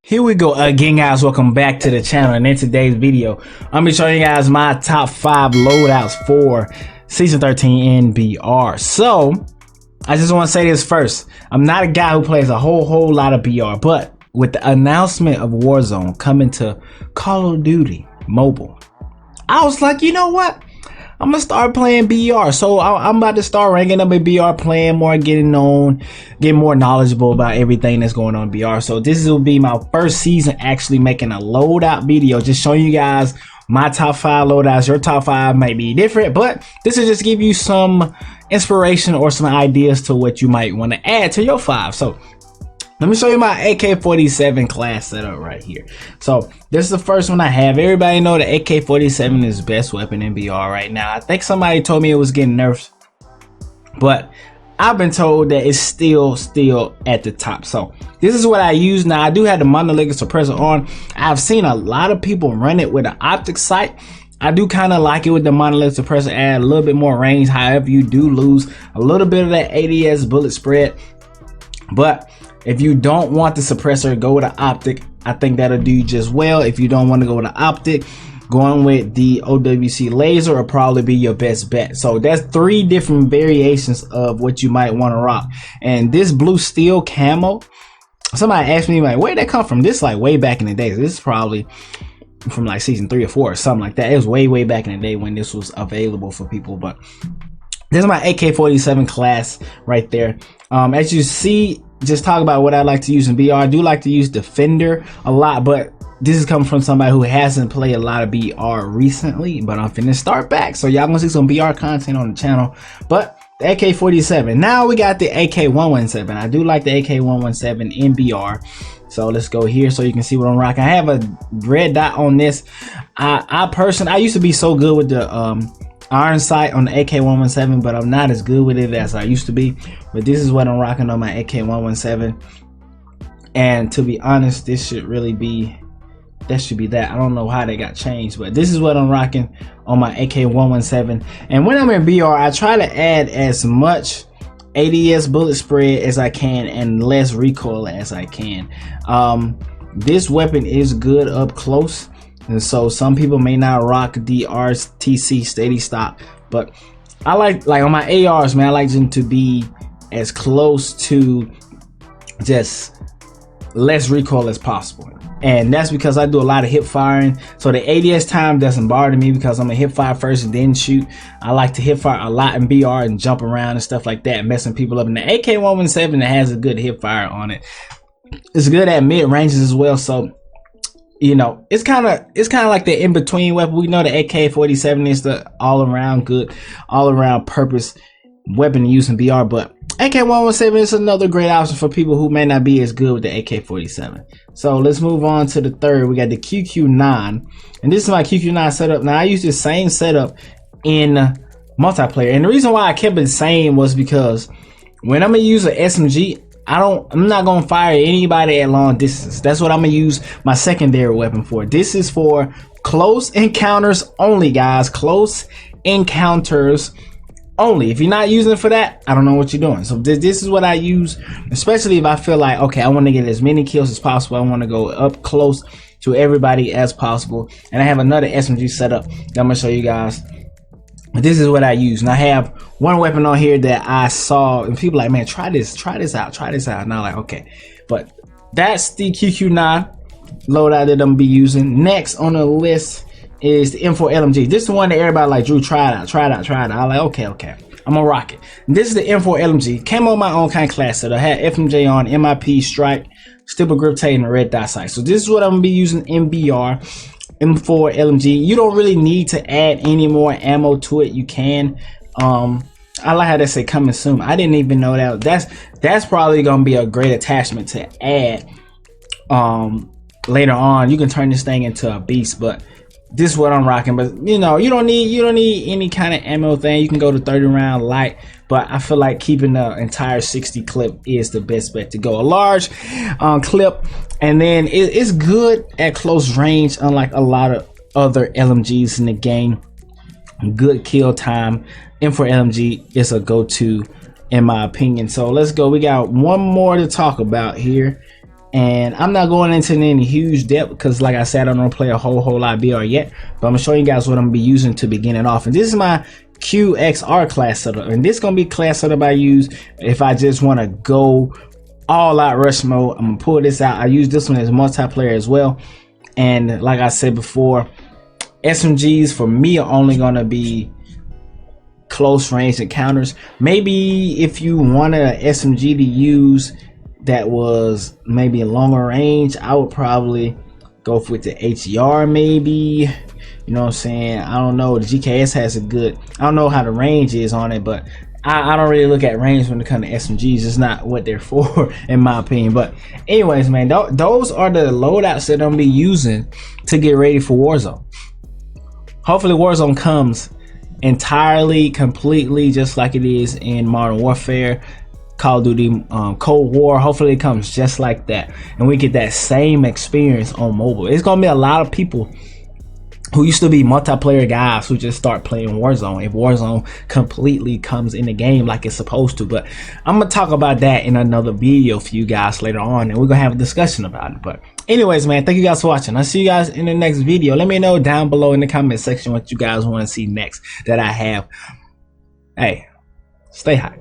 Here we go again, guys. Welcome back to the channel, and in today's video I'm gonna be showing you guys my top 5 loadouts for season 13 BR. So I just want to say this first. I'm not a guy who plays a whole lot of BR, but with the announcement of Warzone coming to Call of Duty mobile, I was like, you know what, I'm gonna start playing BR. So I'm about to start ranking up in BR, playing more, getting known, getting more knowledgeable about everything that's going on in BR. So this will be my first season actually making a loadout video, just showing you guys my top 5 loadouts. Your top 5 might be different, but this will just give you some inspiration or some ideas to what you might want to add to your 5. So let me show you my AK47 class setup right here. So this is the first one I have. Everybody know the AK47 is the best weapon in BR right now. I think somebody told me it was getting nerfed, but I've been told that it's still at the top. So this is what I use now. I do have the monolithic suppressor on. I've seen a lot of people run it with an optic sight. I do kind of like it with the monolithic suppressor, add a little bit more range. However, you do lose a little bit of that ADS bullet spread, but if you don't want the suppressor, go with an optic. I think that'll do just well. If you don't want to go with an optic, going with the OWC laser will probably be your best bet. So that's 3 different variations of what you might want to rock. And this blue steel camo, somebody asked me like, where'd that come from? This like way back in the day. This is probably from like season 3 or 4 or something like that. It was way back in the day when this was available for people. But this is my AK47 class right there. As you see, just talk about what I like to use in BR. I do like to use Defender a lot, but this is coming from somebody who hasn't played a lot of BR recently, but I'm finna start back. So y'all gonna see some BR content on the channel. But the AK47, now we got the AK117. I do like the AK117 in BR. So let's go here so you can see what I'm rocking. I have a red dot on this. I used to be so good with the iron sight on the AK117, but I'm not as good with it as I used to be. But this is what I'm rocking on my AK117, and to be honest, this should really be, that should be that. I don't know how they got changed, but this is what I'm rocking on my AK117. And when I'm in BR, I try to add as much ADS bullet spread as I can and less recoil as I can. This weapon is good up close, and so some people may not rock the RTC steady stock, but I like on my ARs, man, I like them to be as close to just less recoil as possible. And that's because I do a lot of hip firing, so the ADS time doesn't bother me because I'm a hip fire first and then shoot. I like to hip fire a lot in BR and jump around and stuff like that, messing people up. And the AK117 that has a good hip fire on it, it's good at mid ranges as well. So you know, it's kind of like the in-between weapon. We know the AK47 is the all-around good, all-around purpose weapon to use in BR, but AK117 is another great option for people who may not be as good with the AK47. So let's move on to the third. We got the QQ9, and this is my QQ9 setup. Now I use the same setup in multiplayer, and the reason why I kept it the same was because when I'm gonna use an SMG, I'm not gonna fire anybody at long distance. That's what I'm gonna use my secondary weapon for. This is for close encounters only, guys. Close encounters only. If you're not using it for that, I don't know what you're doing. So this is what I use, especially if I feel like, okay, I want to get as many kills as possible. I want to go up close to everybody as possible. And I have another SMG setup that I'm gonna show you guys. But this is what I use. And I have one weapon on here that I saw and people like, man, try this out. And I'm like, okay. But that's the QQ9 loadout that I'm gonna be using. Next on the list is the M4 LMG. This is the one that everybody like, Drew, try it out. I'm like, okay, I'm gonna rock it. And this is the M4 LMG. Came on my own kind of class set. I had FMJ on, MIP, strike, stipple grip tape, and a red dot sight. So this is what I'm gonna be using in BR. M4 LMG. You don't really need to add any more ammo to it. You can. I like how they say coming soon. I didn't even know that. That's probably gonna be a great attachment to add later on. You can turn this thing into a beast, but this is what I'm rocking. But you know, you don't need any kind of ammo thing. You can go to 30 round light, but I feel like keeping the entire 60 clip is the best bet to go. A large clip, and then it's good at close range, unlike a lot of other LMGs in the game. Good kill time. M4 LMG is a go-to in my opinion. So let's go. We got one more to talk about here. And I'm not going into any huge depth because, like I said, I don't play a whole lot of BR yet. But I'm gonna show you guys what I'm gonna be using to begin it off. And this is my QXR class setup, and this is gonna be class setup I use if I just want to go all out rush mode. I'm gonna pull this out. I use this one as multiplayer as well. And like I said before, SMGs for me are only gonna be close range encounters. Maybe if you want a SMG to use that was maybe a longer range, I would probably go with the HER maybe. You know what I'm saying? I don't know. The GKS has a good, I don't know how the range is on it, but I don't really look at range when it comes to SMGs. It's not what they're for, in my opinion. But anyways, man, those are the loadouts that I'm gonna be using to get ready for Warzone. Hopefully Warzone comes entirely, completely just like it is in Modern Warfare, Call of Duty, Cold War. Hopefully it comes just like that, and we get that same experience on mobile. It's gonna be a lot of people who used to be multiplayer guys who just start playing Warzone if Warzone completely comes in the game like it's supposed to. But I'm gonna talk about that in another video for you guys later on, and we're gonna have a discussion about it. But anyways, man, thank you guys for watching. I'll see you guys in the next video. Let me know down below in the comment section what you guys want to see next that I have. Hey, stay high.